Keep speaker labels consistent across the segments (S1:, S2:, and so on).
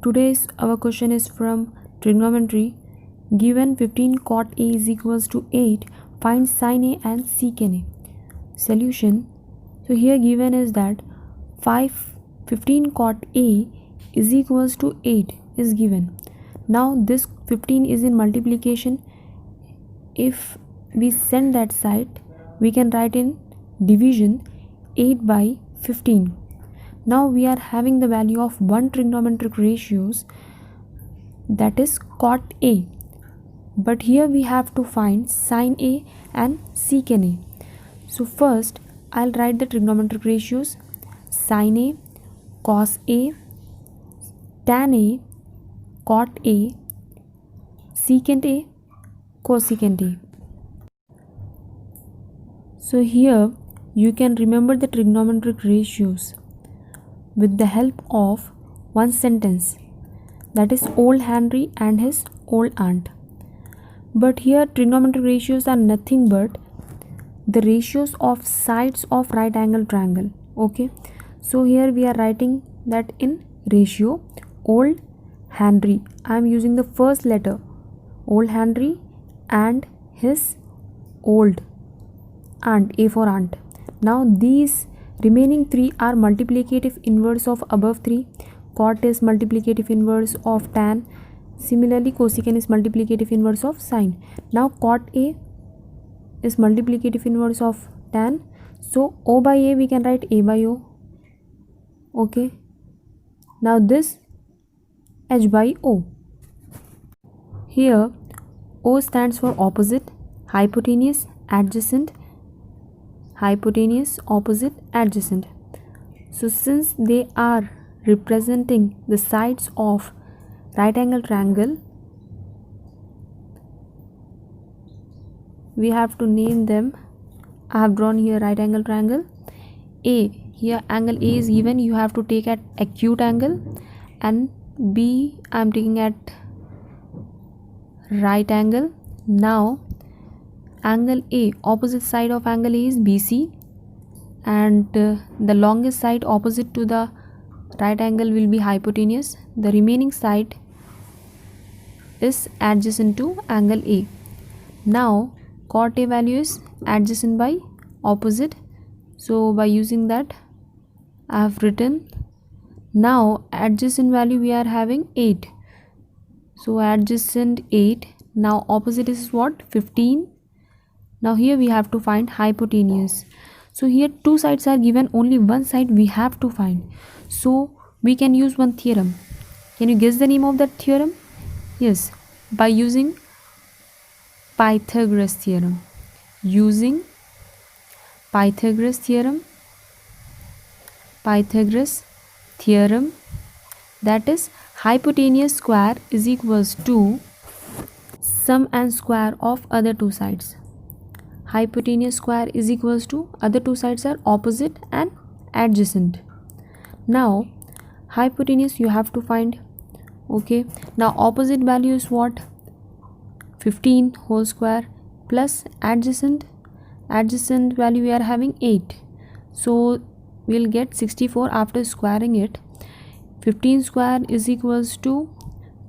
S1: Today's our question is from trigonometry. Given 15 cot A is equals to 8, find sin A and secant A. Solution. So here given is that 15 cot A is equals to 8 is given. Now this 15 is in multiplication. If we send that side, we can write in division 8 by 15. Now we are having the value of one trigonometric ratios, that is cot A, but here we have to find sin A and secant A. So first I'll write the trigonometric ratios: sin A, cos A, tan A, cot A, secant A, cosecant A. So here you can remember the trigonometric ratios with the help of one sentence, that is old Henry and his old aunt. But here trigonometric ratios are nothing but the ratios of sides of right angle triangle. Okay, so here we are writing that in ratio old Henry. I am using the first letter old Henry and his old aunt, A for aunt. Now these remaining three are multiplicative inverse of above three. Cot is multiplicative inverse of tan. Similarly cosecant is multiplicative inverse of sin. Now cot A is multiplicative inverse of tan, so O by A we can write A by O. Okay, now this H by O. Here O stands for opposite, hypotenuse, adjacent, hypotenuse, opposite, adjacent. So since they are representing the sides of right angle triangle, we have to name them. I have drawn here right angle triangle A. Here angle A is given, you have to take at acute angle, and B I am taking at right angle. Now angle A, opposite side of angle A is BC, and the longest side opposite to the right angle will be hypotenuse. The remaining side is adjacent to angle A. Now cot A value is adjacent by opposite, so by using that I have written. Now adjacent value we are having 8, so adjacent 8. Now opposite is what? 15. Now here we have to find hypotenuse. So here two sides are given, only one side we have to find, so we can use one theorem. Can you guess the name of that theorem? Yes, by using Pythagoras theorem. Using Pythagoras theorem, that is hypotenuse square is equals to sum and square of other two sides. Hypotenuse square is equals to other two sides are opposite and adjacent. Now hypotenuse you have to find. Okay, now opposite value is what? 15 whole square plus adjacent value we are having 8, so we'll get 64 after squaring it. 15 square is equals to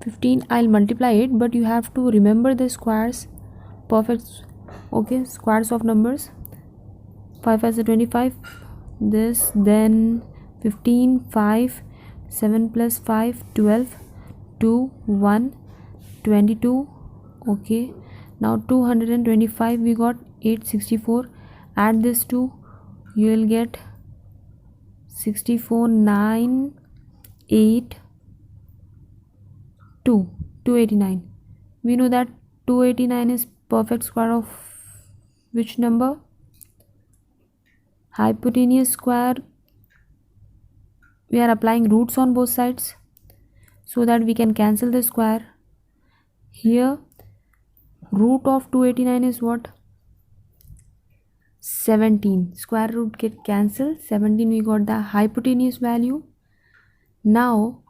S1: 15. I'll multiply it, but you have to remember the squares, perfect. Okay, squares of numbers. 5 as a 25, this, then 15, 5, 7 plus 5, 12, 2, 1, 22. Okay, now 225 we got 864. Add this 2, you will get 64, 9, 8, 2, 289. We know that 289 is perfect square of which number? Hypotenuse square. We are applying roots on both sides so that we can cancel the square. Here root of 289 is what? 17. Square root get cancelled. 17 we got the hypotenuse value. Now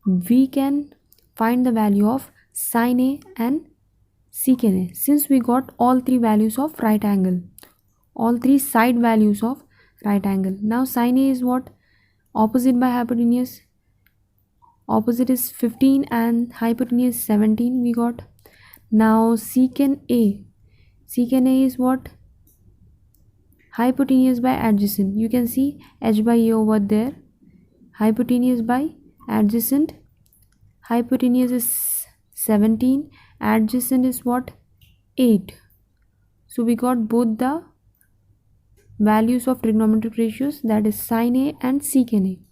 S1: we can find the value of sin A and secant A. Since we got all three values of right angle, all three side values of right angle. Now sin A is what? Opposite by hypotenuse. opposite is 15 and hypotenuse 17 we got. Now secant A. Secant A is what? Hypotenuse by adjacent. You can see h by a over there. Hypotenuse by adjacent. Hypotenuse is 17. Adjacent is what? 8. So we got both the values of trigonometric ratios, that is sin A and secant A.